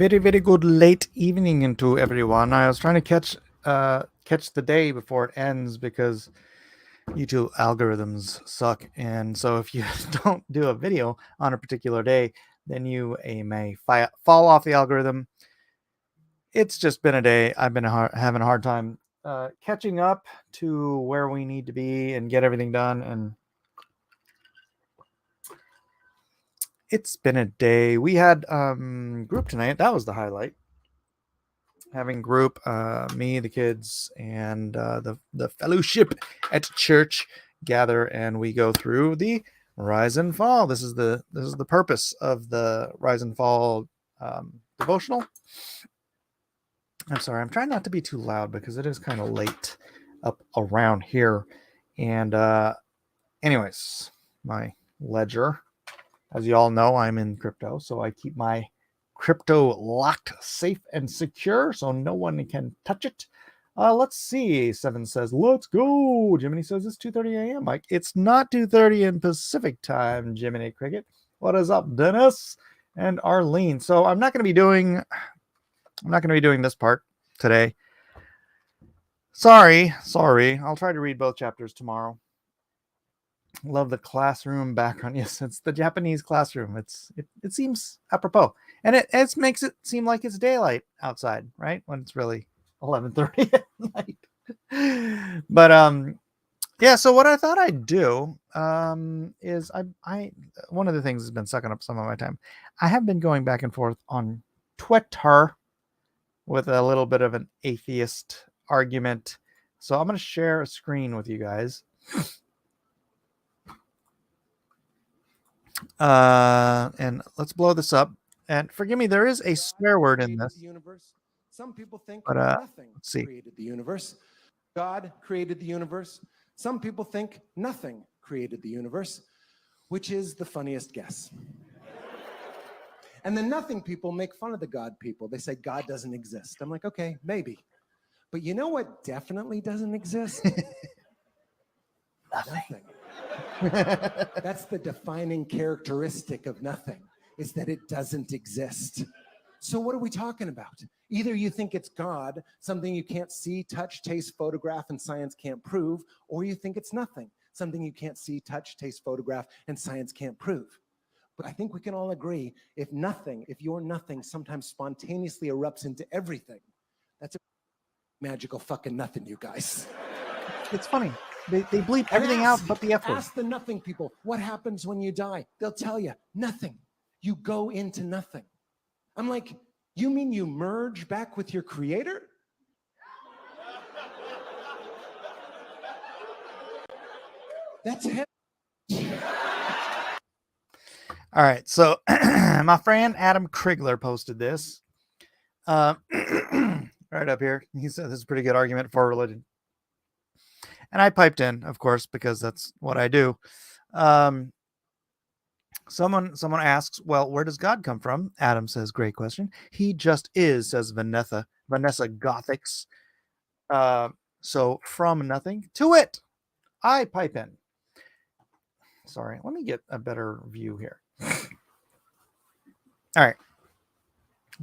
very, very good late evening into everyone. I was trying to catch the day before it ends because YouTube algorithms suck, and so if you don't do a video on a particular day, then you may fall off the algorithm. It's just been a day. I've been having a hard time catching up to where we need to be and get everything done, and it's been a day. We had group tonight. That was the highlight. Having group, me, the kids, and the fellowship at church gather, and we go through the Rise and Fall. This is the purpose of the Rise and Fall devotional. I'm sorry, I'm trying not to be too loud because it is kind of late up around here. And anyways, my ledger, as you all know, I'm in crypto, so I keep my crypto locked, safe, and secure, so no one can touch it. Let's see. Seven says, "Let's go." Jiminy says it's 2:30 a.m. Mike, it's not 2:30 in Pacific time. Jiminy Cricket, what is up, Dennis and Arlene? So I'm not going to be doing this part today. Sorry. I'll try to read both chapters tomorrow. Love the classroom background. Yes, it's the Japanese classroom. It seems apropos, and it makes it seem like it's daylight outside, right? When it's really 11:30 at night. But yeah. So what I thought I'd do is I one of the things that's been sucking up some of my time. I have been going back and forth on Twitter with a little bit of an atheist argument. So I'm going to share a screen with you guys. And let's blow this up. And forgive me, there is a swear word in this. Some people think but nothing let's see. Created the universe. God created the universe. Some people think nothing created the universe, which is the funniest guess. And the nothing people make fun of the God people. They say God doesn't exist. I'm like, okay, maybe. But you know what definitely doesn't exist? Nothing. That's the defining characteristic of nothing, is that it doesn't exist. So what are we talking about? Either you think it's God, something you can't see, touch, taste, photograph, and science can't prove, or you think it's nothing, something you can't see, touch, taste, photograph, and science can't prove. But I think we can all agree, if your nothing sometimes spontaneously erupts into everything, that's a magical fucking nothing, you guys. It's funny. They bleep everything out but the F word. Ask the nothing people, what happens when you die? They'll tell you, nothing. You go into nothing. I'm like, you mean you merge back with your creator? That's heavy. All right, so my friend Adam Krigler posted this right up here. He said this is a pretty good argument for religion. And I piped in, of course, because that's what I do. Someone asks, well, where does God come from? Adam says, great question. He just is, says Vanessa Gothics. So from nothing to it, I pipe in. Sorry, let me get a better view here. All right.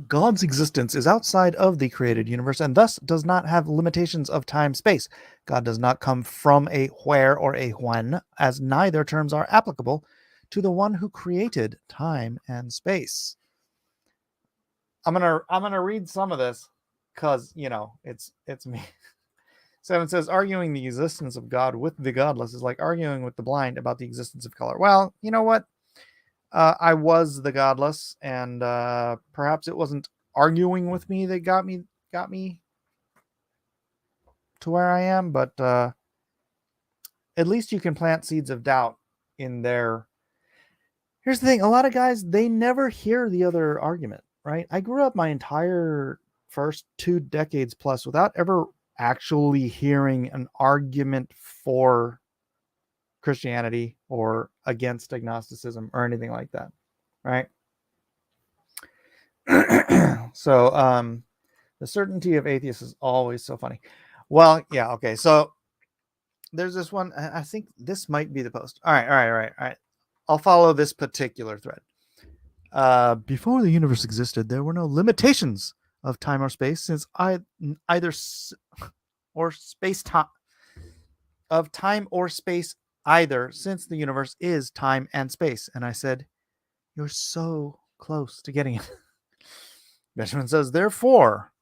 God's existence is outside of the created universe and thus does not have limitations of time space. God does not come from a where or a when, as neither terms are applicable to the one who created time and space. I'm gonna read some of this because it's me. Seven says arguing the existence of God with the godless is like arguing with the blind about the existence of color. Well, you know what? I was the godless, and perhaps it wasn't arguing with me that got me to where I am, but at least you can plant seeds of doubt in there. Here's the thing. A lot of guys, they never hear the other argument, right? I grew up my entire first 2 decades plus without ever actually hearing an argument for Christianity or against agnosticism or anything like that, right? So the certainty of atheists is always so funny. Well, yeah, okay. So there's this one. I think this might be the post. All right. I'll follow this particular thread. Before the universe existed, there were no limitations of time or space, since either or space time of time or space either, since the universe is time and space. And I said, "You're so close to getting it." Benjamin says, "Therefore,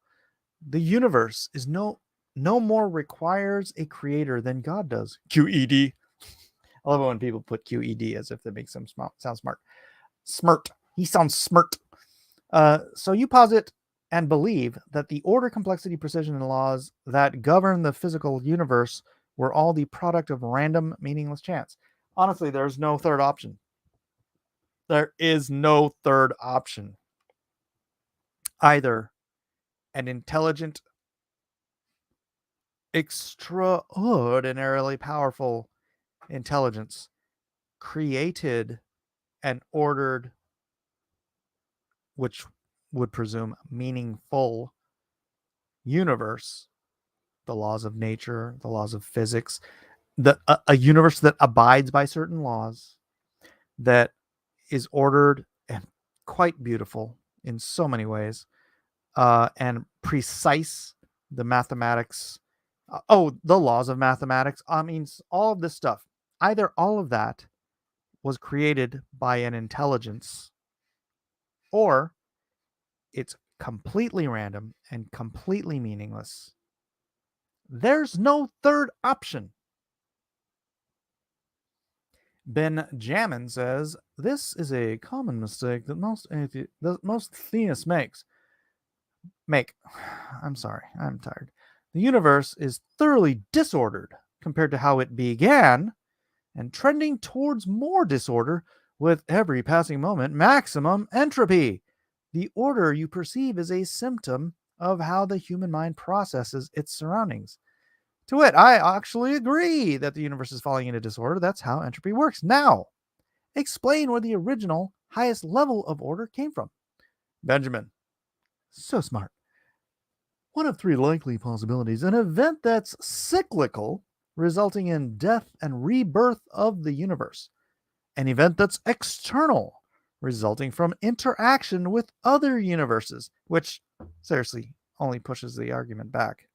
the universe is no more requires a creator than God does." QED. I love it when people put QED as if that makes them sound smart. Smirt. He sounds smirt. So you posit and believe that the order, complexity, precision, and laws that govern the physical universe were all the product of random, meaningless chance. Honestly, there's no third option. There is no third option. Either an intelligent, extraordinarily powerful intelligence created and ordered, which would presume meaningful universe, the laws of nature, the laws of physics, a universe that abides by certain laws, that is ordered and quite beautiful in so many ways, and precise, the mathematics, the laws of mathematics. I mean, all of this stuff. Either all of that was created by an intelligence, or it's completely random and completely meaningless. There's no third option. Benjamin says, "This is a common mistake that most theists make. I'm sorry, I'm tired. The universe is thoroughly disordered compared to how it began, and trending towards more disorder with every passing moment, maximum entropy. The order you perceive is a symptom of how the human mind processes its surroundings." To it, I actually agree that the universe is falling into disorder. That's how entropy works. Now, explain where the original highest level of order came from. Benjamin, so smart. One of three likely possibilities: an event that's cyclical, resulting in death and rebirth of the universe; an event that's external, resulting from interaction with other universes, which seriously only pushes the argument back.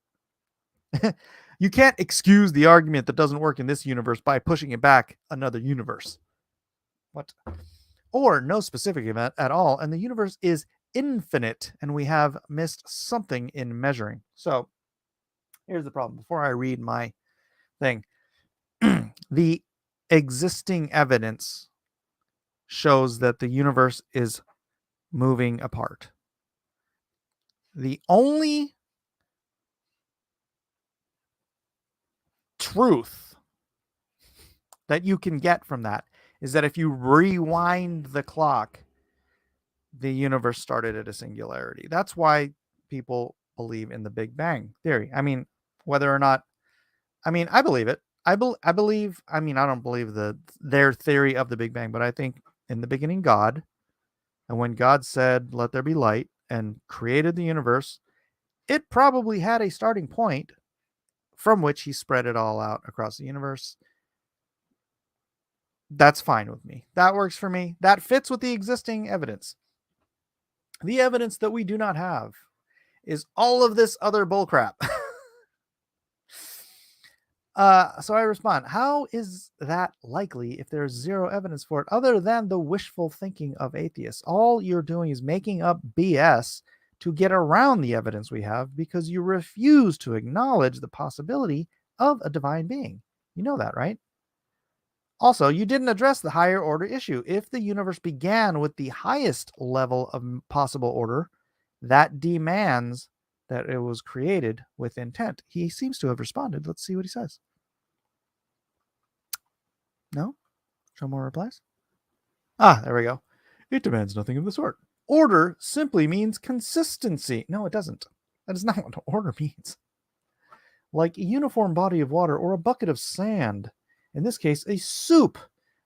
You can't excuse the argument that doesn't work in this universe by pushing it back another universe. What? Or no specific event at all, and the universe is infinite, and we have missed something in measuring. So here's the problem. Before I read my thing, the existing evidence shows that the universe is moving apart. The only truth that you can get from that is that if you rewind the clock, the universe started at a singularity. That's why people believe in the Big Bang theory. I mean, whether or not, I believe it. I believe. I don't believe their theory of the Big Bang, but I think in the beginning, God, and when God said, "Let there be light," and created the universe, it probably had a starting point from which he spread it all out across the universe. That's fine with me. That works for me. That fits with the existing evidence. The evidence that we do not have is all of this other bullcrap. So I respond, how is that likely if there's zero evidence for it other than the wishful thinking of atheists? All you're doing is making up BS to get around the evidence we have because you refuse to acknowledge the possibility of a divine being. You know that, right? Also, you didn't address the higher order issue. If the universe began with the highest level of possible order, that demands that it was created with intent. He seems to have responded. Let's see what he says. No? Show more replies? There we go. It demands nothing of the sort. Order simply means consistency. No, it doesn't. That is not what order means. Like a uniform body of water or a bucket of sand. In this case, a soup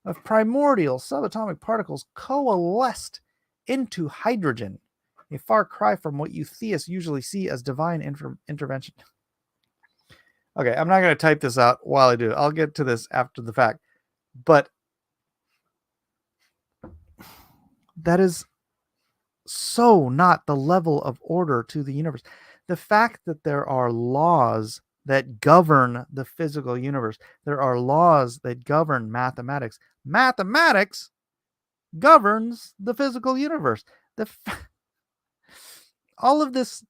of primordial subatomic particles coalesced into hydrogen. A far cry from what you theists usually see as divine intervention. Okay, I'm not going to type this out while I do. I'll get to this after the fact. But that is so not the level of order to the universe. The fact that there are laws that govern the physical universe, there are laws that govern mathematics. Mathematics governs the physical universe. All of this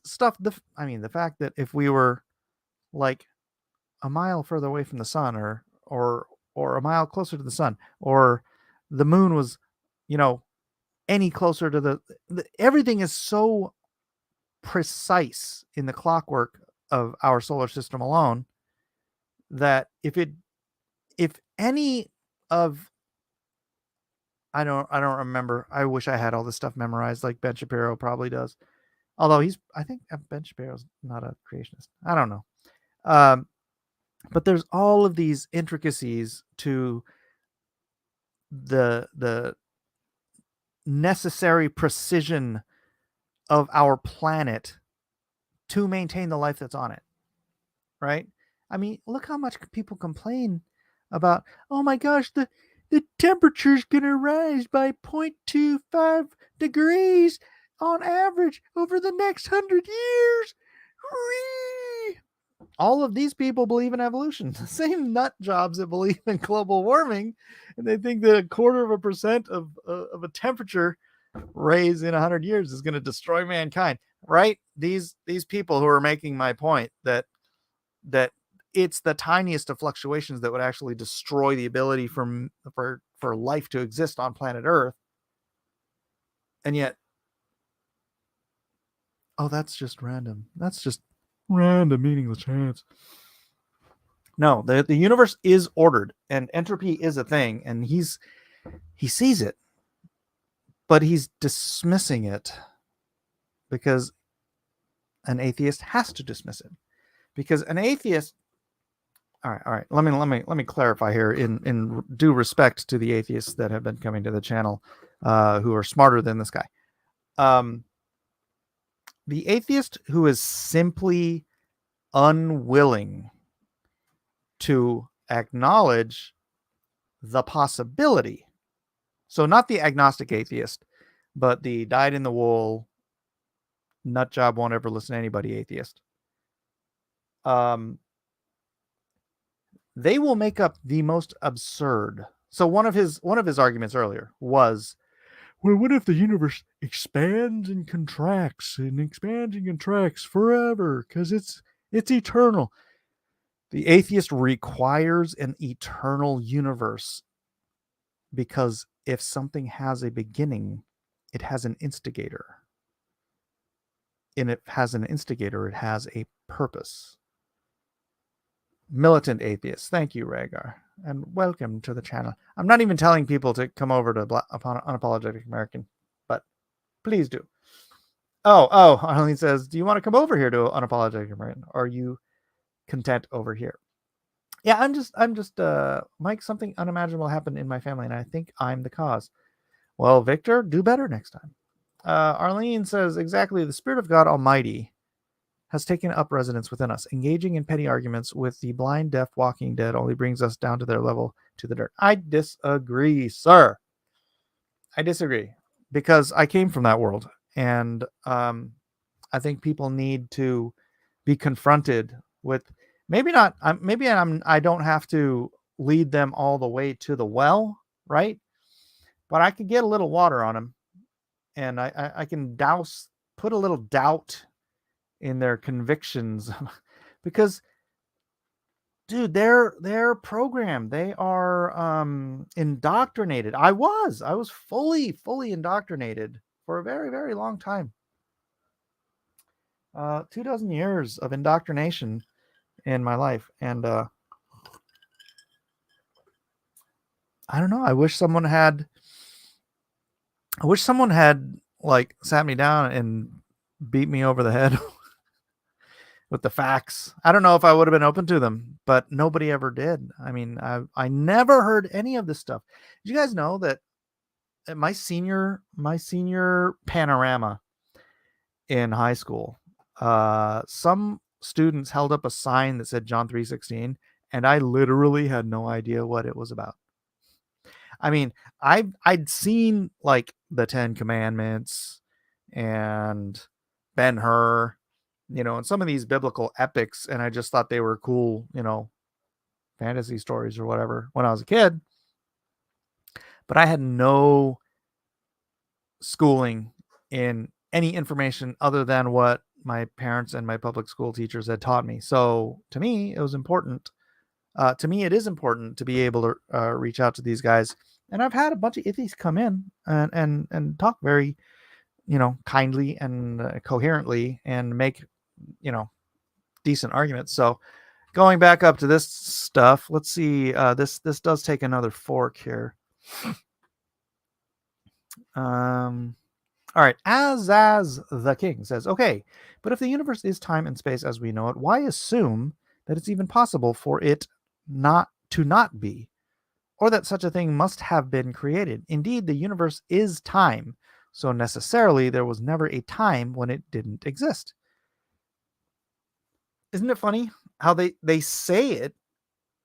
stuff. The fact that if we were like a mile further away from the sun, or a mile closer to the sun, or the moon was, any closer to the everything is so precise in the clockwork of our solar system alone that if any of I don't remember. I wish I had all this stuff memorized like Ben Shapiro probably does. Although I think Ben Shapiro's not a creationist. I don't know. But there's all of these intricacies to the necessary precision of our planet to maintain the life that's on it, right? I mean, look how much people complain about, oh my gosh, the temperature's going to rise by 0.25 degrees on average over the next 100 years. Whee! All of these people believe in evolution, the same nut jobs that believe in global warming, and they think that 0.25% of a temperature raise in 100 years is going to destroy mankind, right? These people who are making my point that it's the tiniest of fluctuations that would actually destroy the ability for life to exist on planet Earth, and yet, oh, that's just random. That's just random, meaningless chance. No, the universe is ordered, and entropy is a thing, and he sees it, but he's dismissing it because an atheist has to dismiss it. Because an atheist, all right. Let me clarify here in due respect to the atheists that have been coming to the channel, who are smarter than this guy. The atheist who is simply unwilling to acknowledge the possibility. So not the agnostic atheist, but the dyed in the wool, nut job, won't ever listen to anybody atheist. They will make up the most absurd. So one of his arguments earlier was, well, what if the universe expands and contracts forever because it's eternal? The atheist requires an eternal universe because if something has a beginning, it has an instigator. And if it has an instigator, it has a purpose. Militant atheist. Thank you, Rhaegar. And welcome to the channel. I'm not even telling people to come over to Unapologetic American, but please do. Oh, Arlene says, do you want to come over here to Unapologetic American? Or are you content over here? Yeah, I'm just Mike, something unimaginable happened in my family, and I think I'm the cause. Well, Victor, do better next time. Arlene says, exactly, the Spirit of God Almighty has taken up residence within us. Engaging in petty arguments with the blind, deaf, walking dead only brings us down to their level, to the dirt. I disagree, sir. I disagree, because I came from that world, and I think people need to be confronted with, I don't have to lead them all the way to the well, right? But I can get a little water on them, and I can put a little doubt in their convictions, because, dude, they're programmed. They are indoctrinated. I was fully indoctrinated for a very, very long time. 24 years of indoctrination in my life, and I don't know. I wish someone had like sat me down and beat me over the head with the facts. I don't know if I would have been open to them, but nobody ever did. I mean, I never heard any of this stuff. Did you guys know that at my senior panorama in high school, some students held up a sign that said John 3:16, and I literally had no idea what it was about. I mean, I'd seen like the Ten Commandments and Ben-Hur, and some of these biblical epics, and I just thought they were cool, fantasy stories or whatever when I was a kid. But I had no schooling in any information other than what my parents and my public school teachers had taught me. So to me, it was important. To me, it is important to be able to reach out to these guys. And I've had a bunch of atheists come in and talk very, kindly and coherently and make, decent arguments. So going back up to this stuff, let's see. This does take another fork here. All right. As the king says, okay, but if the universe is time and space as we know it, why assume that it's even possible for it not be, or that such a thing must have been created? Indeed, the universe is time, so necessarily there was never a time when it didn't exist. Isn't it funny how they say it,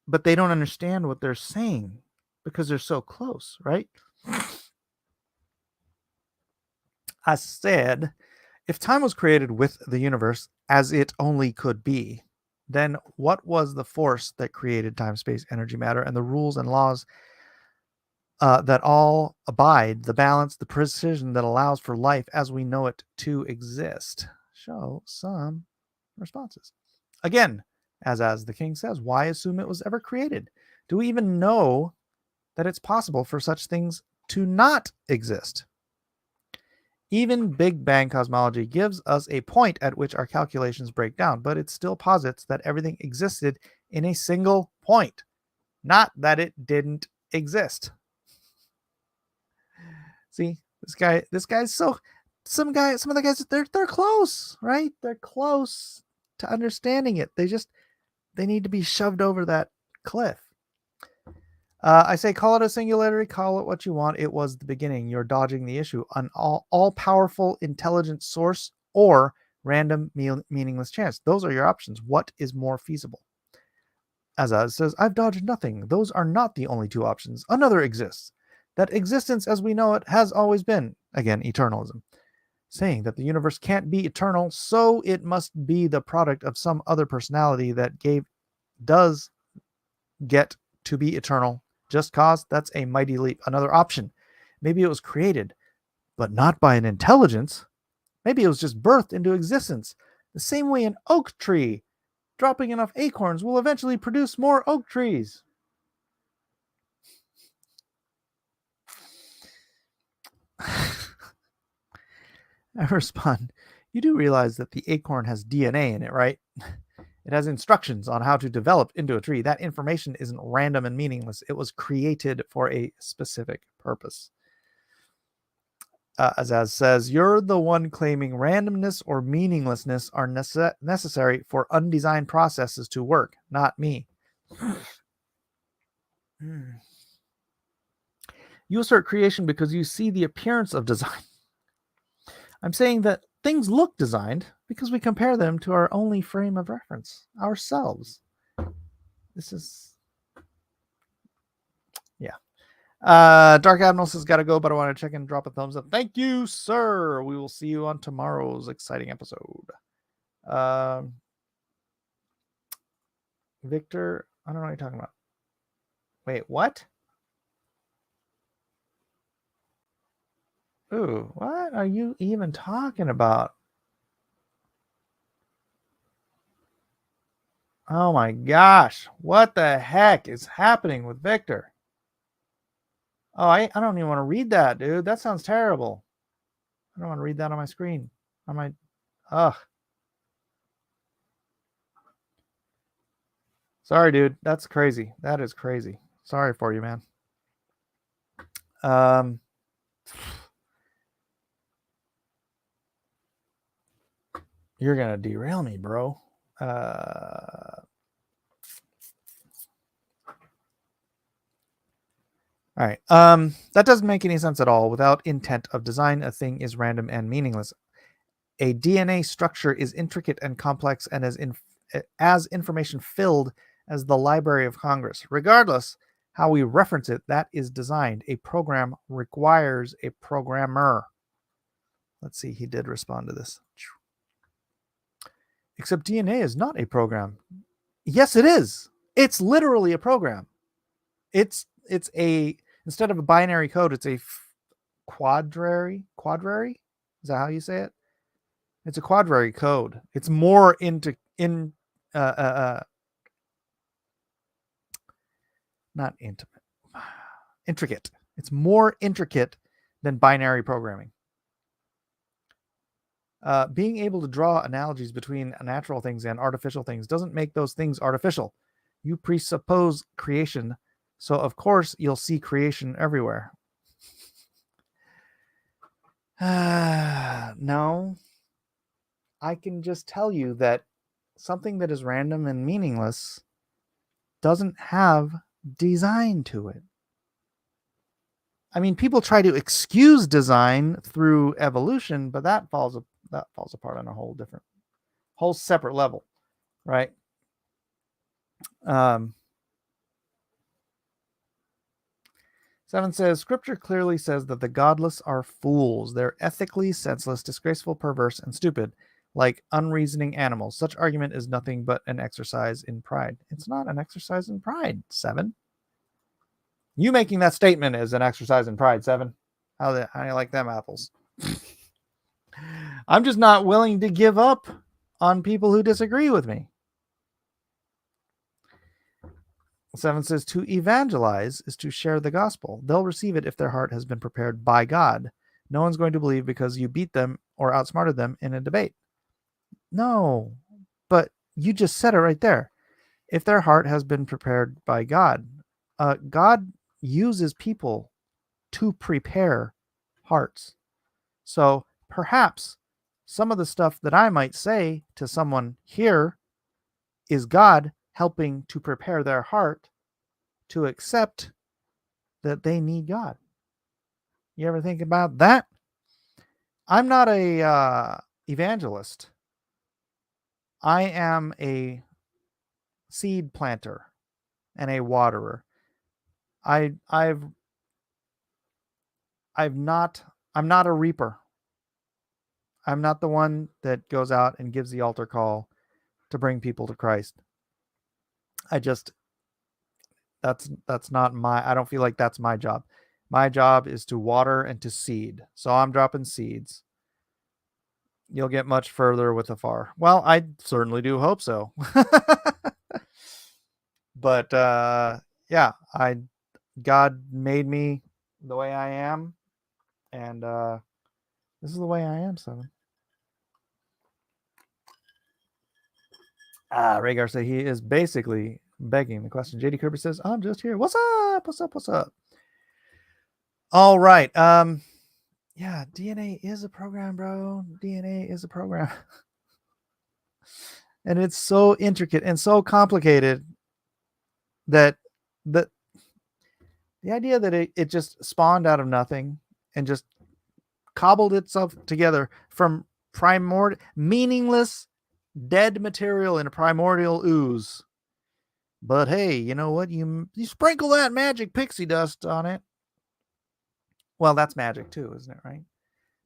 but they don't understand what they're saying because they're so close, right? I said, if time was created with the universe as it only could be, then what was the force that created time, space, energy, matter, and the rules and laws that all abide, the balance, the precision that allows for life as we know it to exist? Show some responses. Again, as the king says, why assume it was ever created? Do we even know that it's possible for such things to not exist? Even Big Bang cosmology gives us a point at which our calculations break down, but it still posits that everything existed in a single point, not that it didn't exist. See, this guy's so some of the guys they're close, right? They're close to understanding it. They need to be shoved over that cliff. I say, call it a singularity, call it what you want. It was the beginning. You're dodging the issue. An all-powerful intelligent source or random meaningless chance. Those are your options. What is more feasible? Azaz says, I've dodged nothing. Those are not the only two options. Another exists. That existence as we know it has always been. Again, eternalism. Saying that the universe can't be eternal, so it must be the product of some other personality that does get to be eternal. Just cause, that's a mighty leap. Another option. Maybe it was created, but not by an intelligence. Maybe it was just birthed into existence. The same way an oak tree, dropping enough acorns, will eventually produce more oak trees. I respond, you do realize that the acorn has DNA in it, right? It has instructions on how to develop into a tree. That information isn't random and meaningless. It was created for a specific purpose. Azaz says, you're the one claiming randomness or meaninglessness are necessary for undesigned processes to work, not me. You assert creation because you see the appearance of design. I'm saying that things look designed because we compare them to our only frame of reference, ourselves. This is... yeah. Dark Admiral says, gotta go, but I want to check and drop a thumbs up. Thank you, sir. We will see you on tomorrow's exciting episode. Victor, I don't know what you're talking about. Wait, what? Ooh, what are you even talking about? Oh my gosh, what the heck is happening with Victor? Oh, I don't even want to read that, dude. That sounds terrible. I don't want to read that on my screen. On my... ugh. Sorry, dude. That's crazy. That is crazy. Sorry for you, man. You're gonna derail me, bro. All right. That doesn't make any sense at all. Without intent of design, a thing is random and meaningless. A DNA structure is intricate and complex and as information filled as the Library of Congress. Regardless how we reference it, that is designed. A program requires a programmer. Let's see, he did respond to this. Except DNA is not a program. Yes, it is. It's literally a program. It's a, instead of a binary code, it's a quadrary. Is that how you say it? It's a quadrary code. It's more not intimate, intricate. It's more intricate than binary programming. Being able to draw analogies between natural things and artificial things doesn't make those things artificial. You presuppose creation, so of course you'll see creation everywhere. No. I can just tell you that something that is random and meaningless doesn't have design to it. I mean, people try to excuse design through evolution, but that falls apart on a whole separate level, right? 7 says, Scripture clearly says that the godless are fools. They're ethically senseless, disgraceful, perverse, and stupid, like unreasoning animals. Such argument is nothing but an exercise in pride. It's not an exercise in pride, 7. You making that statement is an exercise in pride, 7. How do you like them apples? I'm just not willing to give up on people who disagree with me. 7 says, to evangelize is to share the gospel. They'll receive it if their heart has been prepared by God. No one's going to believe because you beat them or outsmarted them in a debate. No, but you just said it right there. If their heart has been prepared by God, God uses people to prepare hearts. So perhaps some of the stuff that I might say to someone here is God helping to prepare their heart to accept that they need God. You ever think about that? I'm not a evangelist. I am a seed planter and a waterer. I'm not a reaper. I'm not the one that goes out and gives the altar call to bring people to Christ. That's not I don't feel like that's my job. My job is to water and to seed. So I'm dropping seeds. You'll get much further with afar. Well, I certainly do hope so. But yeah, God made me the way I am, and this is the way I am, 7. Rhaegar said he is basically begging the question. JD Kirby says, I'm just here. What's up? What's up? What's up? All right. Yeah, DNA is a program, bro. DNA is a program. And it's so intricate and so complicated that the idea that it just spawned out of nothing and just cobbled itself together from meaningless dead material in a primordial ooze. But hey, you know what? You sprinkle that magic pixie dust on it. Well, that's magic too, isn't it, right?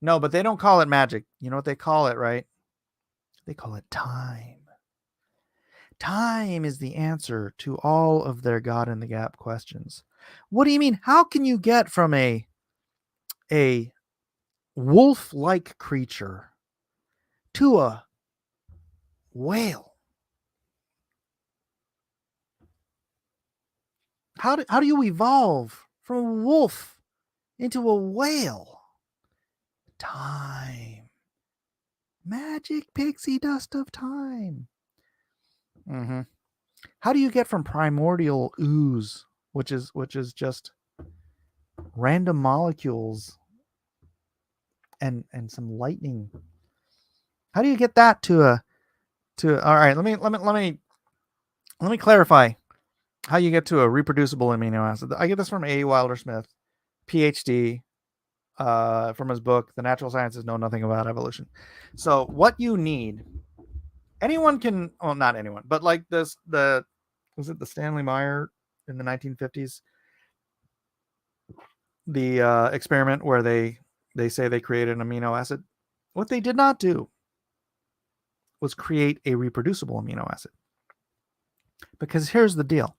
No, but they don't call it magic. You know what they call it, right? They call it time. Time is the answer to all of their God in the Gap questions. What do you mean? How can you get from a wolf-like creature to a whale? How do you evolve from a wolf into a whale? Time. Magic pixie dust of time. How do you get from primordial ooze, which is just random molecules and some lightning? How do you get that to all right, let me clarify how you get to a reproducible amino acid. I get this from A. Wilder Smith, PhD, from his book, The Natural Sciences Know Nothing About Evolution. So what you need, anyone can, well, not anyone, but like was it the Stanley Meyer in the 1950s? the experiment where they say they created an amino acid. What they did not do was create a reproducible amino acid. Because here's the deal.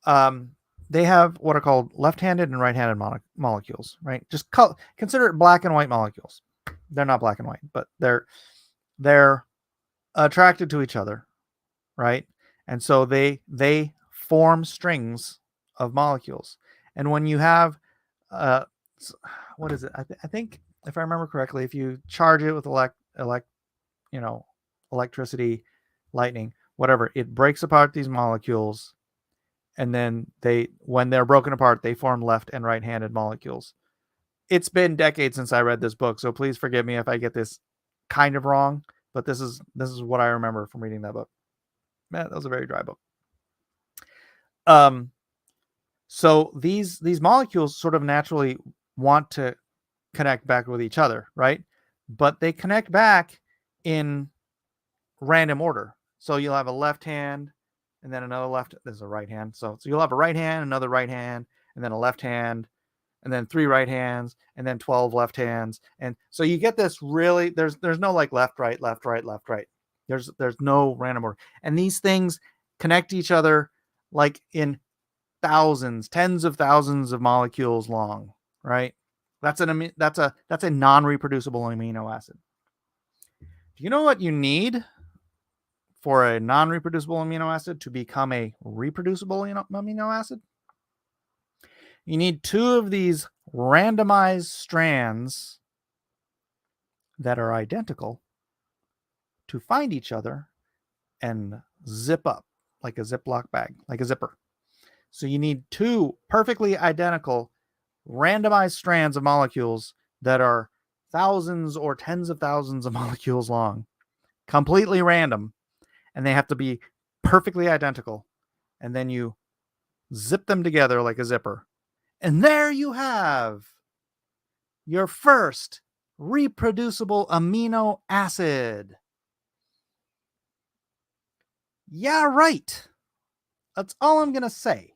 They have what are called left-handed and right-handed molecules, right? Just consider it black and white molecules. They're not black and white, but they're attracted to each other, right? And so they form strings of molecules. And when you have what is it? I think if I remember correctly, if you charge it with electricity, lightning, whatever, it breaks apart these molecules, and then when they're broken apart, they form left and right-handed molecules. It's been decades since I read this book, so please forgive me if I get this kind of wrong, but this is what I remember from reading that book. Man, that was a very dry book. So these molecules sort of naturally want to connect back with each other, right? But they connect back in random order. So you'll have a left hand and then another left. There's a right hand. So you'll have a right hand, another right hand, and then a left hand, and then 3 right hands, and then 12 left hands. And so you get this really, there's no like left, right, left, right, left, right. There's no random order. And these things connect each other like in thousands, tens of thousands of molecules long, right? That's a non-reproducible amino acid. Do you know what you need for a non-reproducible amino acid to become a reproducible amino acid? You need 2 of these randomized strands that are identical to find each other and zip up like a Ziploc bag, like a zipper. So you need 2 perfectly identical randomized strands of molecules that are thousands or tens of thousands of molecules long, completely random, and they have to be perfectly identical. And then you zip them together like a zipper. And there you have your first reproducible amino acid. Yeah, right. That's all I'm going to say.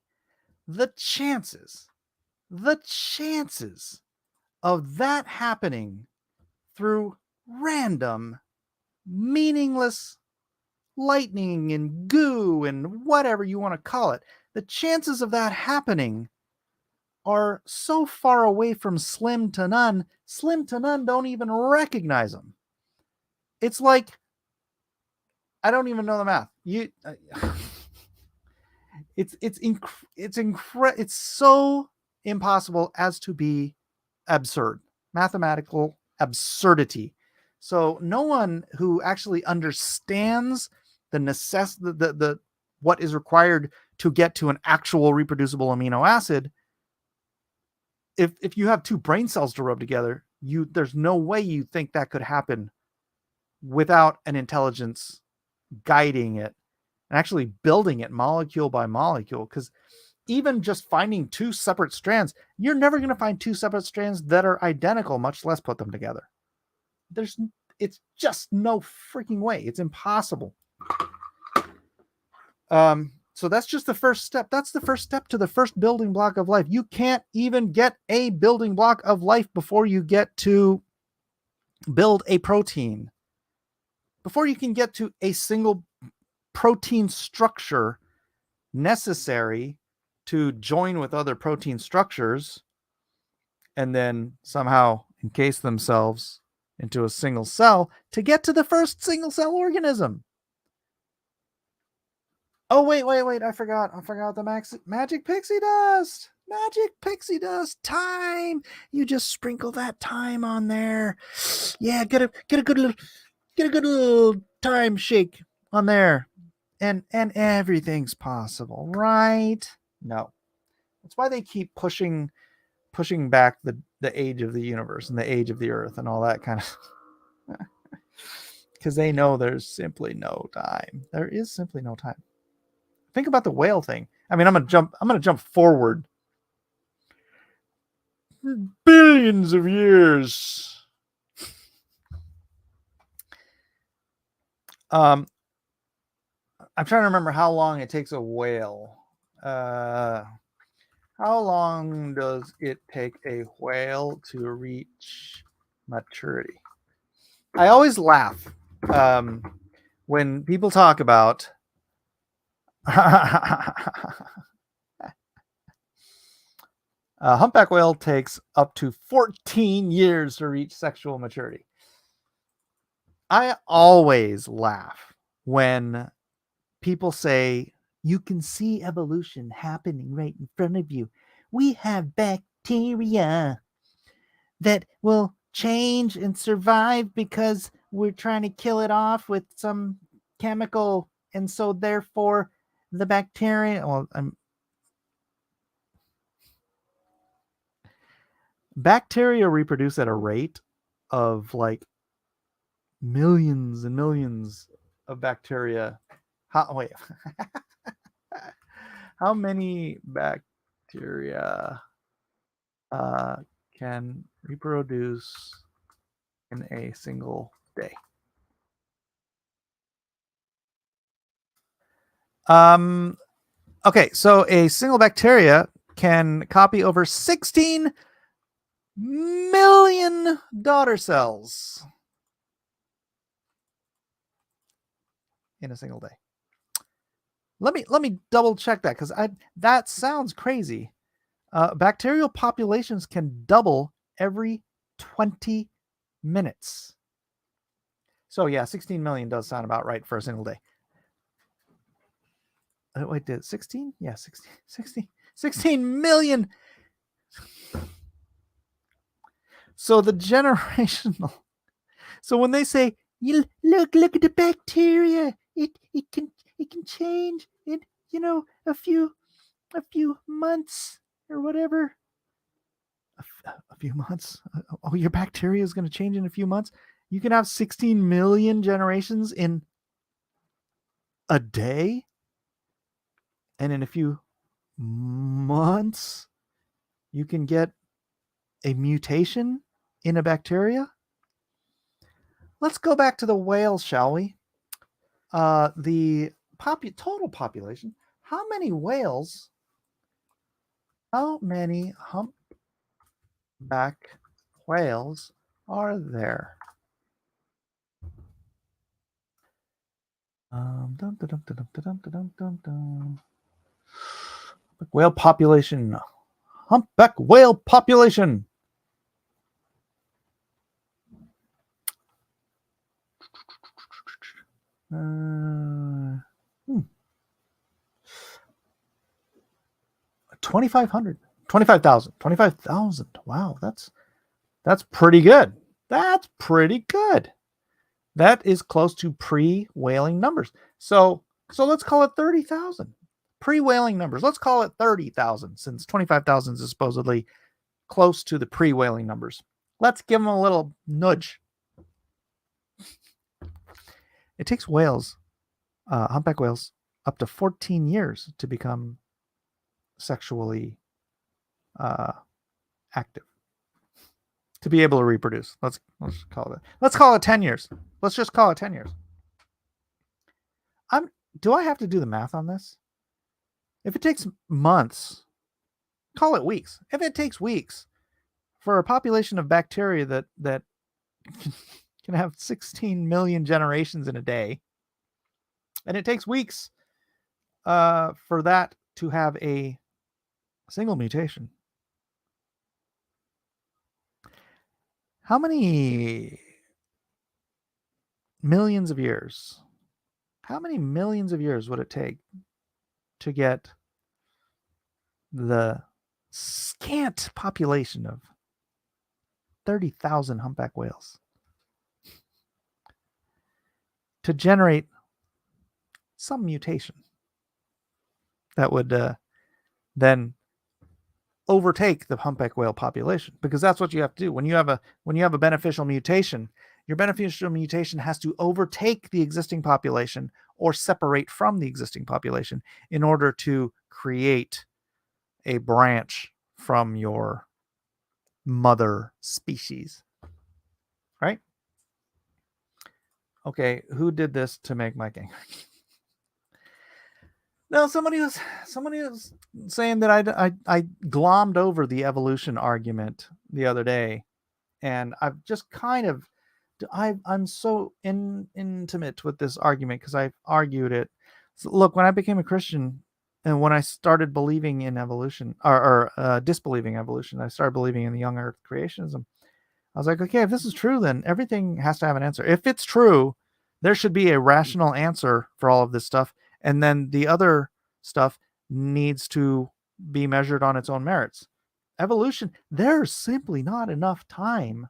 The chances of that happening through random, meaningless lightning and goo and whatever you want to call it, the chances of that happening are so far away from slim to none don't even recognize them. It's like, I don't even know the math. It's so impossible as to be absurd, mathematical absurdity. So no one who actually understands the what is required to get to an actual reproducible amino acid, if you have 2 brain cells to rub together, there's no way you think that could happen without an intelligence guiding it and actually building it molecule by molecule. Because even just finding 2 separate strands, you're never going to find 2 separate strands that are identical, much less put them together. It's just no freaking way. It's impossible. So that's just the first step. That's the first step to the first building block of life. You can't even get a building block of life before you get to build a protein. Before you can get to a single protein structure necessary to join with other protein structures and then somehow encase themselves into a single cell to get to the first single cell organism. Oh, wait. I forgot the magic pixie dust. Magic pixie dust time. You just sprinkle that time on there. Yeah, get a good little time shake on there. And everything's possible, right? No. That's why they keep pushing back the age of the universe and the age of the earth and all that kind of because they know there's simply no time. There is simply no time. Think about the whale thing. I mean, I'm gonna jump forward billions of years. I'm trying to remember how long it takes a whale. How How long does it take a whale to reach maturity? I always laugh when people talk about a humpback whale takes up to 14 years to reach sexual maturity. I always laugh when people say, you can see evolution happening right in front of you. We have bacteria that will change and survive because we're trying to kill it off with some chemical. And so therefore the bacteria, bacteria reproduce at a rate of like millions and millions of bacteria. Wait, how many bacteria can reproduce in a single day? Okay, so a single bacteria can copy over 16 million daughter cells in a single day. Let me double check that, because that sounds crazy. Bacterial populations can double every 20 minutes. So yeah, 16 million does sound about right for a single day. Wait, did 16? Yeah, 16 million. So the generational. So when they say, you look at the bacteria, it can change in a few months or whatever. A few months. Oh, your bacteria is going to change in a few months. You can have 16 million generations in a day, and in a few months you can get a mutation in a bacteria. Let's go back to the whales, shall we? The total population. How many whales? How many humpback whales are there? Whale population. Humpback whale population. Uh, 2,500. 25,000. 25,000. Wow, that's pretty good. That's pretty good. That is close to pre-whaling numbers. So let's call it 30,000. Pre-whaling numbers. Let's call it 30,000, since 25,000 is supposedly close to the pre-whaling numbers. Let's give them a little nudge. It takes whales, humpback whales, up to 14 years to become sexually active, to be able to reproduce. Let's call it. Let's call it 10 years. Let's just call it 10 years. Do I have to do the math on this? If it takes months, call it weeks. If it takes weeks for a population of bacteria that can have 16 million generations in a day, and it takes weeks for that to have a single mutation, how many millions of years? How many millions of years would it take to get the scant population of 30,000 humpback whales to generate some mutation that would then overtake the humpback whale population? Because that's what you have to do when you have a beneficial mutation. Your beneficial mutation has to overtake the existing population or separate from the existing population in order to create a branch from your mother species. Right? Okay, who did this to make Mike angry? No, somebody was saying that I glommed over the evolution argument the other day, and I've just kind of I'm so intimate with this argument because I've argued it. So look, when I became a Christian and when I started believing in evolution or disbelieving evolution, I started believing in the young Earth creationism. I was like, okay, if this is true, then everything has to have an answer. If it's true, there should be a rational answer for all of this stuff. And then the other stuff needs to be measured on its own merits. Evolution, there's simply not enough time.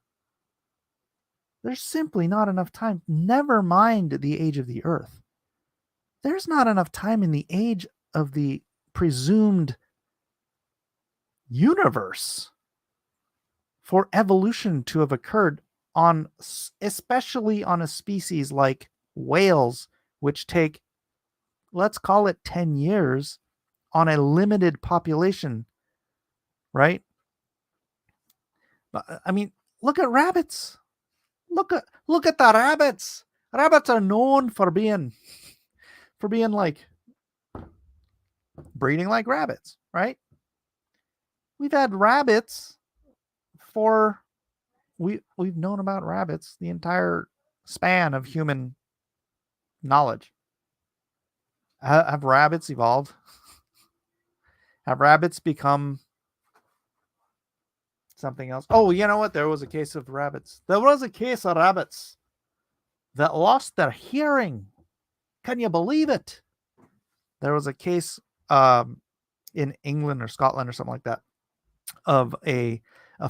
There's simply not enough time. Never mind the age of the earth. There's not enough time in the age of the presumed universe for evolution to have occurred on, especially on a species like whales, which take, let's call it 10 years on a limited population, right? I mean, look at rabbits. Look at the rabbits. Rabbits are known for being like breeding like rabbits, right? We've had rabbits for we've known about rabbits the entire span of human knowledge. Have rabbits evolved? Have rabbits become something else? Oh, you know what? There was a case of rabbits. There was a case of rabbits that lost their hearing. Can you believe it? There was a case in England or Scotland or something like that of a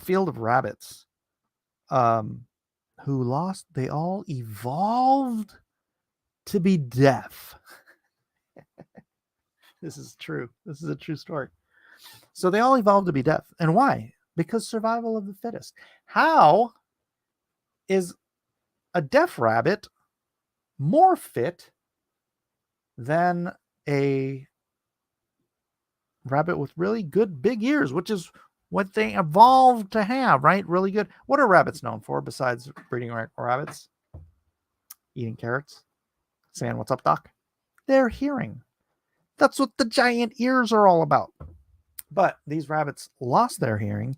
field of rabbits they all evolved to be deaf. This is true. This is a true story. So they all evolved to be deaf. And why? Because survival of the fittest. How is a deaf rabbit more fit than a rabbit with really good big ears, which is what they evolved to have, right? Really good. What are rabbits known for besides breeding rabbits? Eating carrots, saying, "What's up, Doc?" Their hearing. That's what the giant ears are all about. But these rabbits lost their hearing,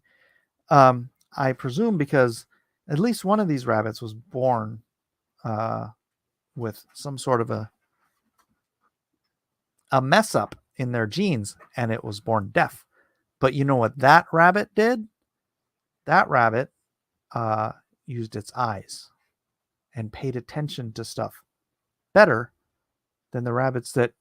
I presume because at least one of these rabbits was born with some sort of a mess up in their genes, and it was born deaf. But you know what that rabbit did? That rabbit used its eyes and paid attention to stuff better than the rabbits that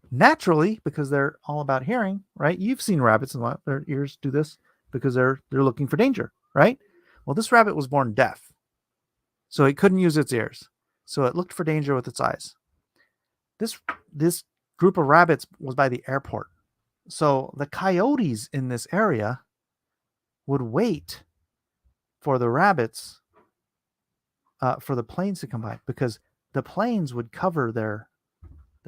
naturally, because they're all about hearing, right? You've seen rabbits and their ears do this because they're looking for danger, right? Well, this rabbit was born deaf, so it couldn't use its ears, so it looked for danger with its eyes. This group of rabbits was by the airport, so the coyotes in this area would wait for the rabbits, for the planes to come by, because the planes would cover their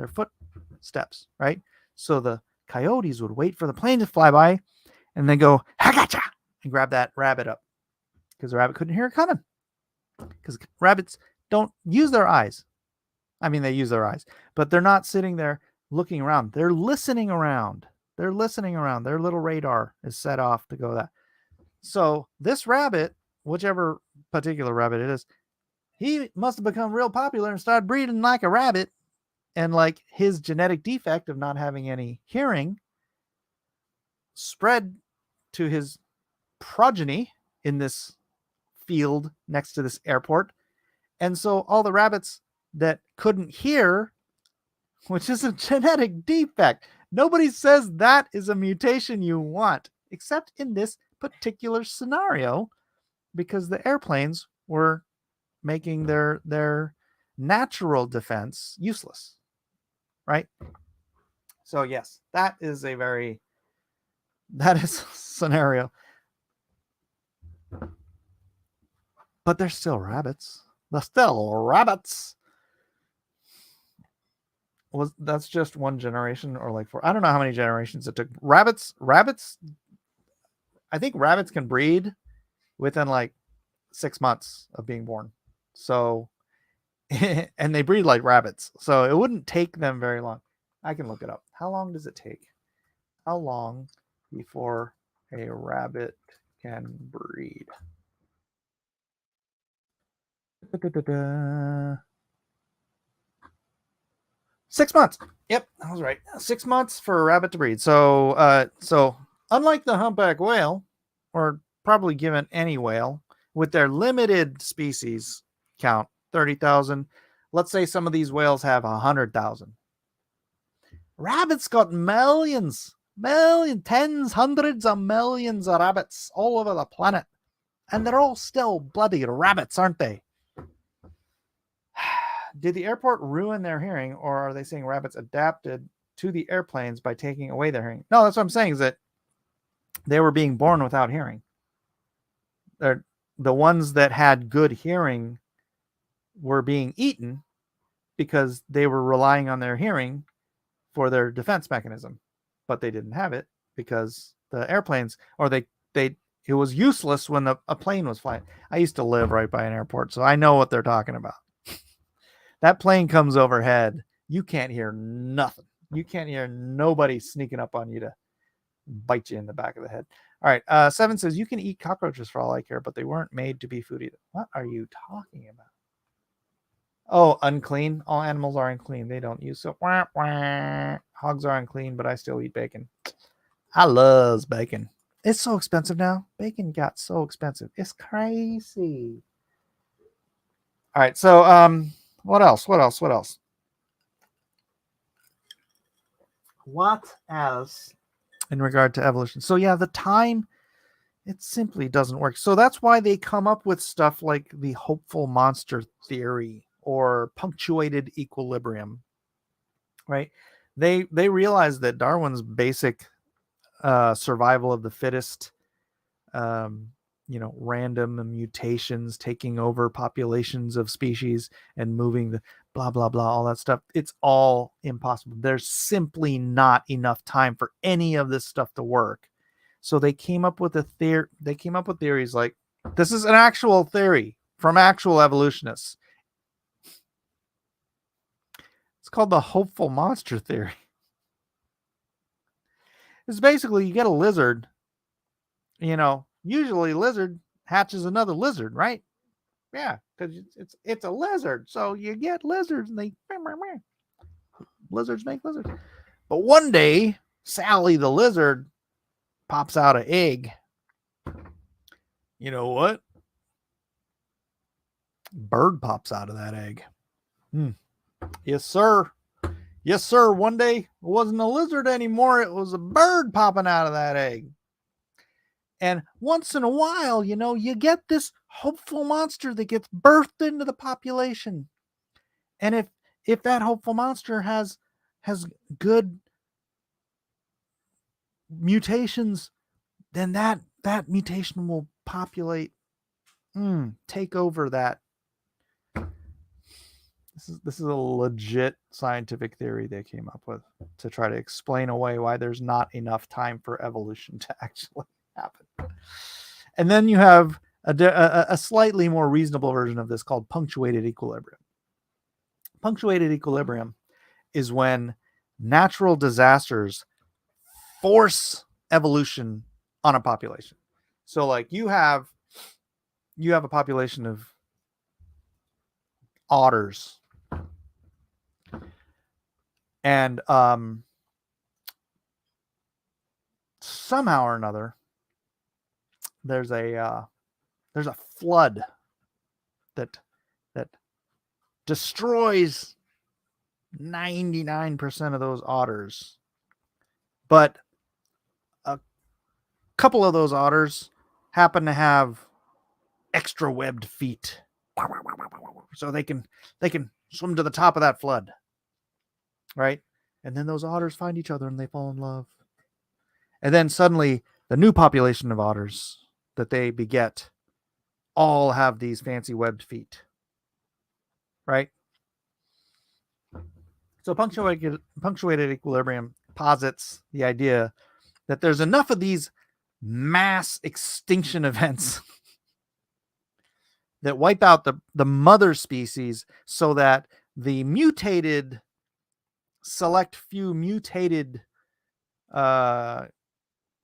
footsteps, right? So the coyotes would wait for the plane to fly by and then go, "I gotcha," and grab that rabbit up, because the rabbit couldn't hear it coming, because rabbits don't use their eyes. I mean, they use their eyes, but they're not sitting there looking around. They're listening around. Their little radar is set off to go that. So this rabbit, whichever particular rabbit it is, he must have become real popular and started breeding like a rabbit. And like his genetic defect of not having any hearing spread to his progeny in this field next to this airport. And so all the rabbits that couldn't hear, which is a genetic defect, nobody says that is a mutation you want, except in this particular scenario, because the airplanes were making their natural defense useless, right? So yes, that is a scenario. But they're still rabbits. They're still rabbits. That's just one generation, or like four? I don't know how many generations it took. Rabbits, I think rabbits can breed within like 6 months of being born. So, and they breed like rabbits. So it wouldn't take them very long. I can look it up. How long does it take? How long before a rabbit can breed? 6 months. Yep, I was right. 6 months for a rabbit to breed. So unlike the humpback whale, or probably given any whale, with their limited species count, 30,000, let's say some of these whales have 100,000. Rabbits got millions, tens, hundreds of millions of rabbits all over the planet. And they're all still bloody rabbits, aren't they? Did the airport ruin their hearing, or are they saying rabbits adapted to the airplanes by taking away their hearing? No, that's what I'm saying, is that they were being born without hearing. They're, the ones that had good hearing were being eaten because they were relying on their hearing for their defense mechanism, but they didn't have it because the airplanes, or it was useless when a plane was flying. I used to live right by an airport, so I know what they're talking about. That plane comes overhead, you can't hear nothing. You can't hear nobody sneaking up on you to bite you in the back of the head. All right, 7 says, you can eat cockroaches for all I care, but they weren't made to be food either. What are you talking about? Oh, unclean. All animals are unclean. They don't use so. Wah, wah. Hogs are unclean, but I still eat bacon. I love bacon. It's so expensive now. Bacon got so expensive. It's crazy. All right, so what else? What else in regard to evolution? So yeah, the time, it simply doesn't work. So that's why they come up with stuff like the hopeful monster theory or punctuated equilibrium, right? They realize that Darwin's basic survival of the fittest, random mutations taking over populations of species and moving the blah, blah, blah, all that stuff. It's all impossible. There's simply not enough time for any of this stuff to work. So they came up with theories like, this is an actual theory from actual evolutionists. It's called the hopeful monster theory. It's basically, you get a lizard, usually lizard hatches another lizard, right? Yeah, because it's a lizard. So you get lizards and lizards make lizards. But one day, Sally the lizard pops out an egg. You know what? Bird pops out of that egg. Yes, sir. Yes, sir. One day, it wasn't a lizard anymore. It was a bird popping out of that egg. And once in a while, you get this hopeful monster that gets birthed into the population. And if that hopeful monster has good mutations, then that mutation will populate, take over that. This is a legit scientific theory they came up with to try to explain away why there's not enough time for evolution to actually happen. And then you have a slightly more reasonable version of this called punctuated equilibrium. Punctuated equilibrium is when natural disasters force evolution on a population. So like you have a population of otters, and somehow or another there's a flood that destroys 99% of those otters, but a couple of those otters happen to have extra webbed feet, so they can swim to the top of that flood, right? And then those otters find each other and they fall in love, and then suddenly the new population of otters that they beget all have these fancy webbed feet, right? So punctuated equilibrium posits the idea that there's enough of these mass extinction events that wipe out the mother species so that the mutated select few mutated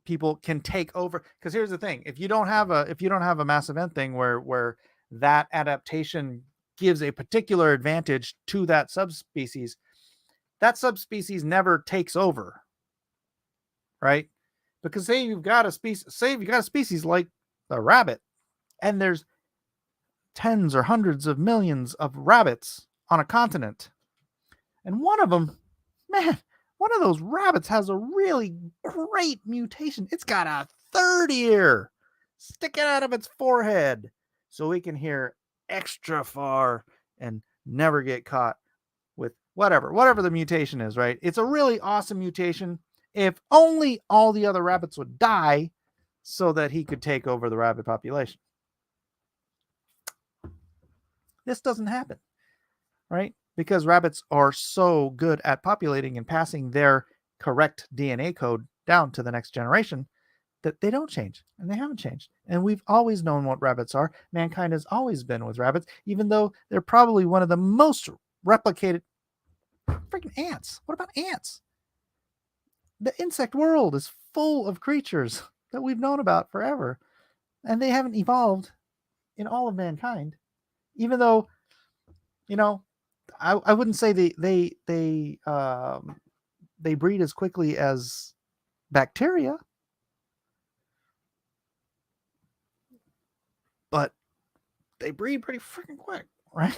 people can take over. Because here's the thing: if you don't have a mass event thing where that adaptation gives a particular advantage to that subspecies never takes over, right? Because say you've got a species like a rabbit, and there's tens or hundreds of millions of rabbits on a continent, and one of those rabbits has a really great mutation. It's got a third ear sticking out of its forehead, so it can hear extra far and never get caught with whatever the mutation is, right? It's a really awesome mutation. If only all the other rabbits would die so that he could take over the rabbit population. This doesn't happen, right? Because rabbits are so good at populating and passing their correct DNA code down to the next generation that they don't change, and they haven't changed. And we've always known what rabbits are. Mankind has always been with rabbits, even though they're probably one of the most replicated. Freaking ants. What about ants? The insect world is full of creatures that we've known about forever, and they haven't evolved in all of mankind. Even though, I wouldn't say they breed as quickly as bacteria, but they breed pretty freaking quick, right?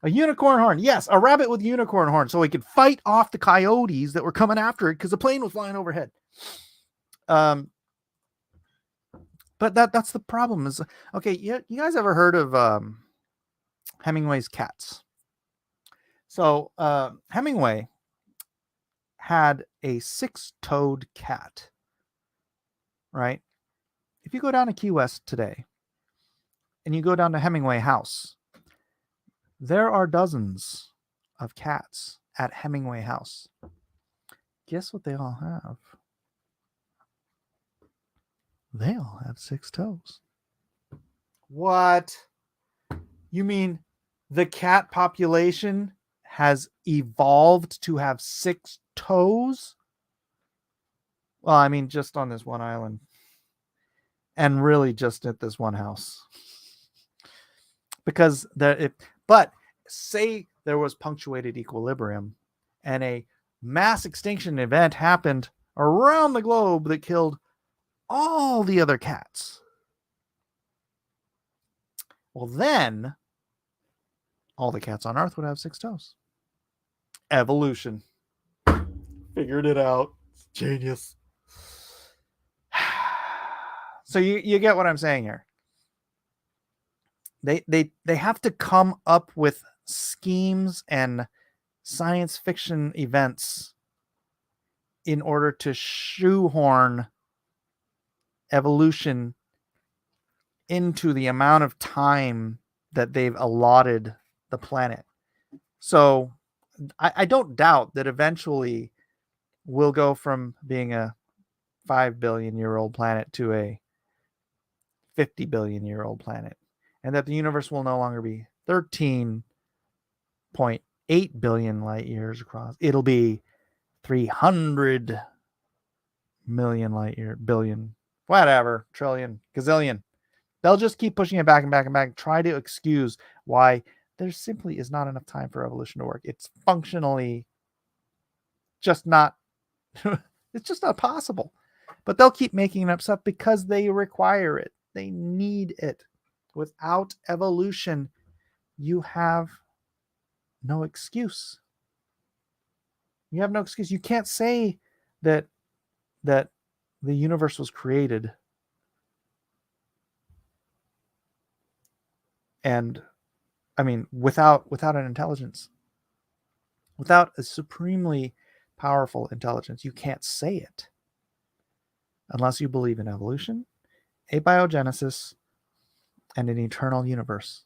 A unicorn horn. Yes, a rabbit with unicorn horn, so he could fight off the coyotes that were coming after it because the plane was flying overhead. But that's the problem. Is okay. You guys ever heard of Hemingway's cats? So Hemingway had a 6-toed cat. Right? If you go down to Key West today, and you go down to Hemingway House, there are dozens of cats at Hemingway House. Guess what they all have? They all have 6 toes. What? You mean the cat population has evolved to have 6 toes? Well, I mean, just on this one island. And really just at this one house. Because but say there was punctuated equilibrium and a mass extinction event happened around the globe that killed all the other cats. Well, then all the cats on Earth would have 6 toes. Evolution. Figured it out. Genius. So you get what I'm saying here. They have to come up with schemes and science fiction events in order to shoehorn evolution into the amount of time that they've allotted the planet. So I don't doubt that eventually we'll go from being a 5 billion year old planet to a 50 billion year old planet, and that the universe will no longer be 13.8 billion light years across. It'll be 300 million light year, billion, whatever, trillion, gazillion. They'll just keep pushing it back and back and back, try to excuse why there simply is not enough time for evolution to work. It's functionally just not, it's just not possible. But they'll keep making up stuff because they require it. They need it. Without evolution, you have no excuse. You have no excuse. You can't say that the universe was created and without an intelligence, without a supremely powerful intelligence. You can't say it unless you believe in evolution, abiogenesis, and an eternal universe.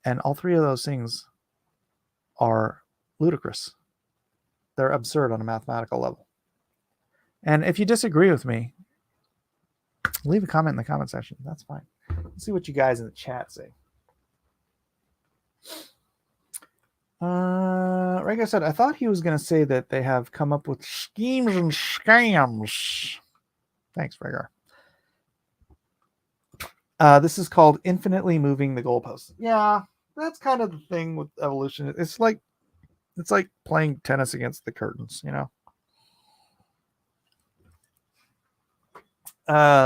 And all three of those things are ludicrous. They're absurd on a mathematical level. And if you disagree with me, leave a comment in the comment section. That's fine. Let's see what you guys in the chat say. Like I said, I thought he was going to say that they have come up with schemes and scams. Thanks, Rhaegar. This is called infinitely moving the goalposts. Yeah, that's kind of the thing with evolution. It's like playing tennis against the curtains, you know.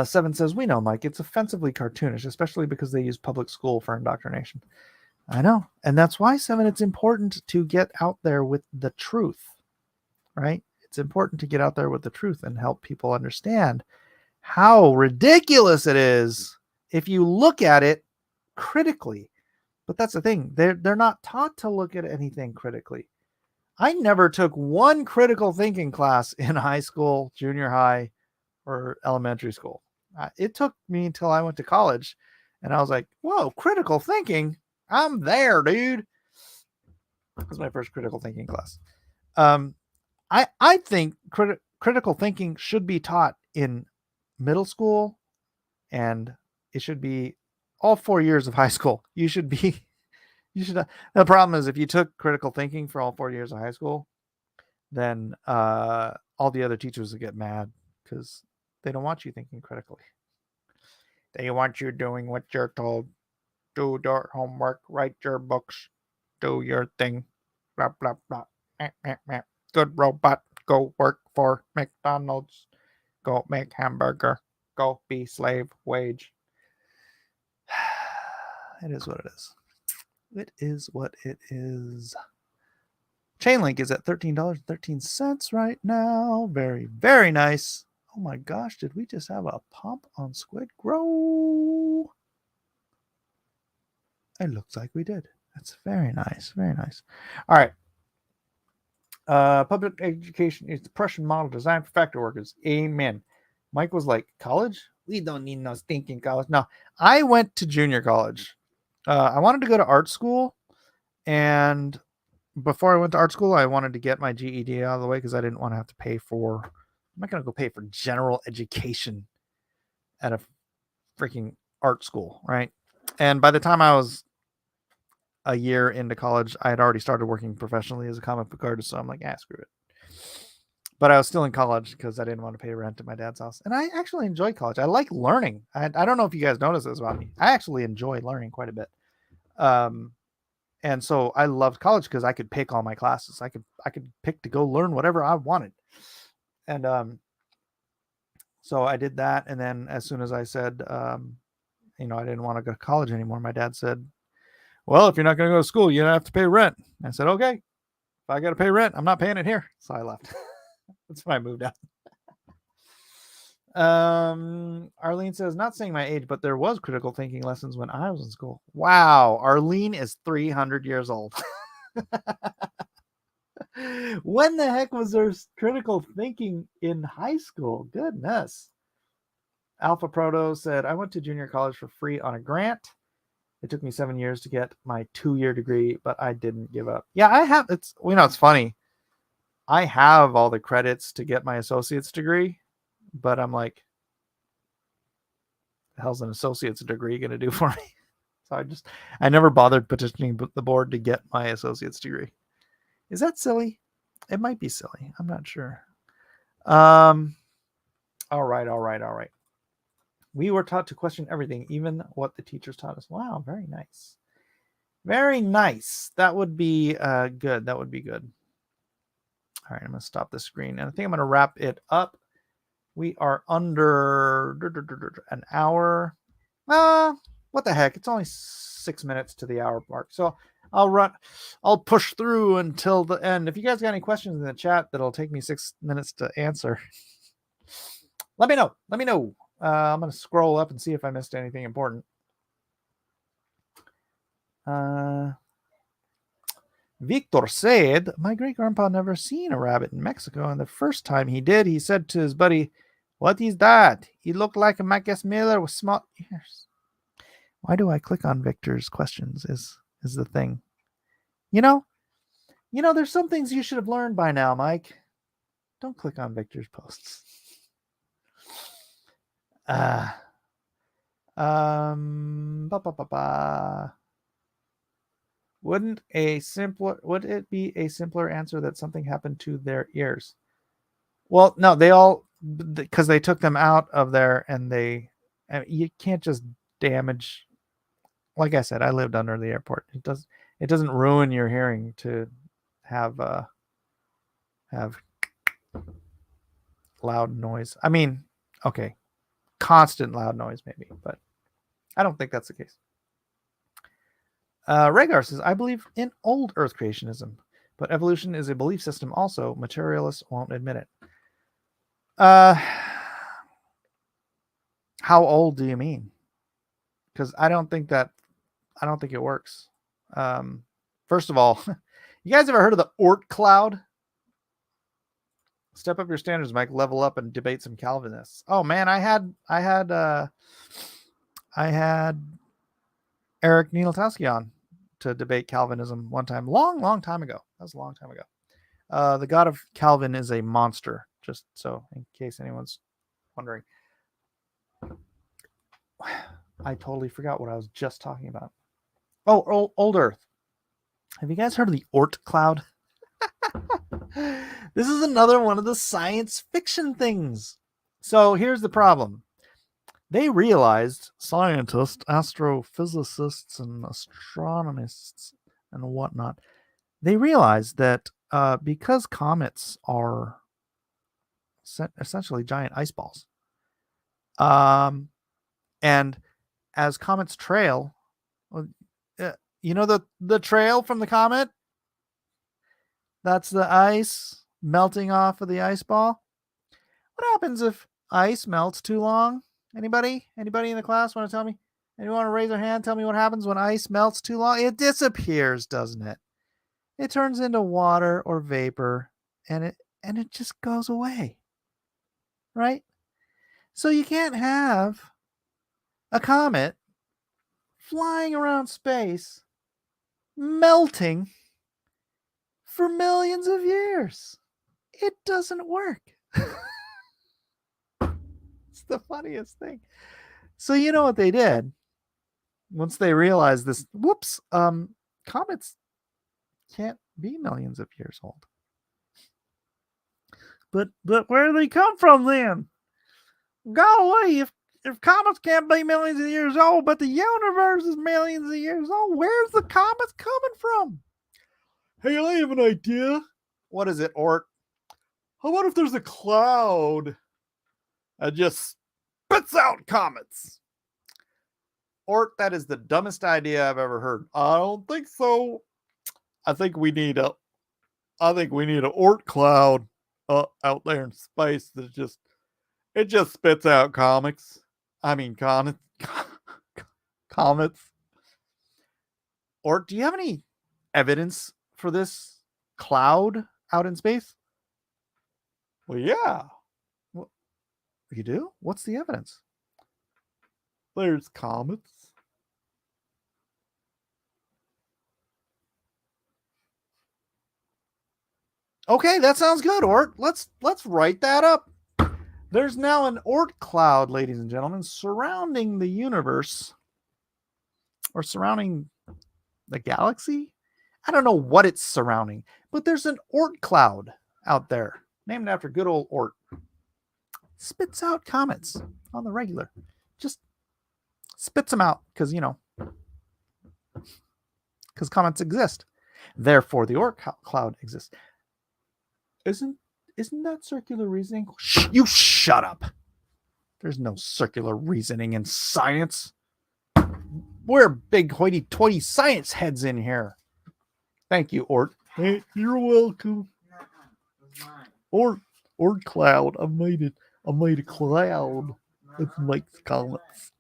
7 says, we know, Mike, it's offensively cartoonish, especially because they use public school for indoctrination. I know. And that's why, 7, it's important to get out there with the truth, right? It's important to get out there with the truth and help people understand how ridiculous it is if you look at it critically. But that's the thing. They're not taught to look at anything critically. I never took one critical thinking class in high school, junior high, or elementary school. It took me until I went to college, and I was like, whoa, critical thinking? I'm there, dude. That was my first critical thinking class. I think critical thinking should be taught in middle school, and it should be all 4 years of high school. You should. The problem is if you took critical thinking for all 4 years of high school, then all the other teachers would get mad because they don't want you thinking critically. They want you doing what you're told. Do your homework, write your books, do your thing. Blah, blah, blah. Good robot, go work for McDonald's. Go make hamburger. Go be slave wage. It is what it is. It is what it is. Chainlink is at $13.13 right now. Very, very nice. Oh my gosh, did we just have a pump on Squid Grow? It looks like we did. That's very nice. Very nice. All right. Public education is the Prussian model designed for factory workers. Amen. Mike was like, college? We don't need no stinking college. No, I went to junior college. I wanted to go to art school. And before I went to art school, I wanted to get my GED out of the way because I didn't want to have to pay for, I'm not going to go pay for general education at a freaking art school, right? And by the time I was a year into college, I had already started working professionally as a comic book artist. So I'm like, screw it. But I was still in college because I didn't want to pay rent at my dad's house. And I actually enjoy college. I like learning. I don't know if you guys notice this about me. I actually enjoy learning quite a bit. And so I loved college because I could pick all my classes. I could pick to go learn whatever I wanted. And so I did that. And then as soon as I said, I didn't want to go to college anymore, my dad said, well, if you're not going to go to school, you don't have to pay rent. I said, okay, if I got to pay rent, I'm not paying it here. So I left. That's why I moved out. Arlene says, not saying my age, but there was critical thinking lessons when I was in school. Wow. Arlene is 300 years old. When the heck was there critical thinking in high school? Goodness. Alpha Proto said, I went to junior college for free on a grant. It took me 7 years to get my 2-year degree, but I didn't give up. Yeah, I have. It's funny. I have all the credits to get my associate's degree, but I'm like, the hell's an associate's degree going to do for me? So I never bothered petitioning the board to get my associate's degree. Is that silly? It might be silly. I'm not sure. All right. We were taught to question everything, even what the teachers taught us. Wow, very nice. Very nice. That would be good. That would be good. All right, I'm going to stop the screen. And I think I'm going to wrap it up. We are under an hour. What the heck? It's only 6 minutes to the hour mark. So I'll push through until the end. If you guys got any questions in the chat that'll take me 6 minutes to answer, let me know. I'm going to scroll up and see if I missed anything important. Victor said, my great-grandpa never seen a rabbit in Mexico, and the first time he did, he said to his buddy, what is that? He looked like a Marcus Miller with small ears. Why do I click on Victor's questions is the thing. There's some things you should have learned by now, Mike. Don't click on Victor's posts. Would it be a simpler answer that something happened to their ears? Well, no, because they took them out of there, and you can't just damage. Like I said, I lived under the airport. It doesn't ruin your hearing to have loud noise. I mean, okay, constant loud noise maybe, but I don't think that's the case. Rhaegar says, I believe in old Earth creationism, but evolution is a belief system also. Materialists won't admit it. How old do you mean? Because I don't think it works. First of all, you guys ever heard of the Oort cloud? Step up your standards, Mike. Level up and debate some Calvinists. Oh man, I had Eric Nieltowski on to debate Calvinism one time, long time ago. That was a long time ago. The God of Calvin is a monster, just so in case anyone's wondering. I totally forgot what I was just talking about. Oh, old Earth. Have you guys heard of the Oort cloud? This is another one of the science fiction things. So here's the problem. They realized, scientists, astrophysicists, and astronomists and whatnot, they realized that because comets are essentially giant ice balls, and as comets trail, you know the trail from the comet? That's the ice melting off of the ice ball. What happens if ice melts too long? Anybody in the class want to tell me? Anyone want to raise their hand? Tell me what happens when ice melts too long? It disappears, doesn't it? It turns into water or vapor, and it just goes away. Right? So you can't have a comet flying around space, melting for millions of years. It doesn't work. It's the funniest thing. So you know what they did? Once they realized this, comets can't be millions of years old. But where do they come from then? Golly, if comets can't be millions of years old, but the universe is millions of years old, where's the comets coming from? Hey, I have an idea. What is it, Ort? How about if there's a cloud that just spits out comets? Ort, that is the dumbest idea I've ever heard. I don't think so. I think we need a Oort cloud out there in space that just spits out comets. Ort, do you have any evidence for this cloud out in space? Well, yeah. Well, you do? What's the evidence? There's comets. Okay, that sounds good, Ort. Let's write that up. There's now an Oort cloud, ladies and gentlemen, surrounding the universe, or surrounding the galaxy. I don't know what it's surrounding, but there's an Oort cloud out there, named after good old Oort. Spits out comets on the regular. Just spits them out because comets exist. Therefore, the Oort cloud exists. Isn't that circular reasoning? You shut up. There's no circular reasoning in science. We're big hoity-toity science heads in here. Thank you, Ort. Hey, you're welcome. Ort cloud. I made it. I made a cloud that makes comets.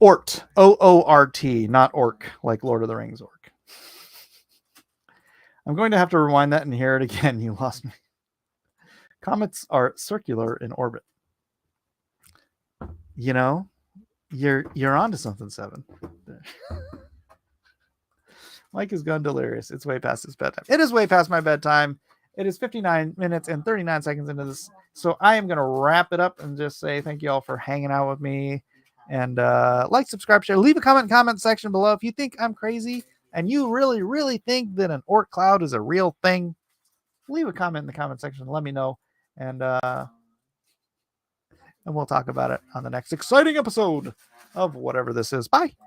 Ort. O-O-R-T, not orc, like Lord of the Rings orc. I'm going to have to rewind that and hear it again. You lost me. Comets are circular in orbit. You know, you're onto something, Seven. Mike has gone delirious. It's way past his bedtime. It is way past my bedtime. It is 59 minutes and 39 seconds into this. So I am going to wrap it up and just say thank you all for hanging out with me. And like, subscribe, share, leave a comment section below if you think I'm crazy and you really, really think that an Oort cloud is a real thing. Leave a comment in the comment section and let me know. And we'll talk about it on the next exciting episode of whatever this is. Bye.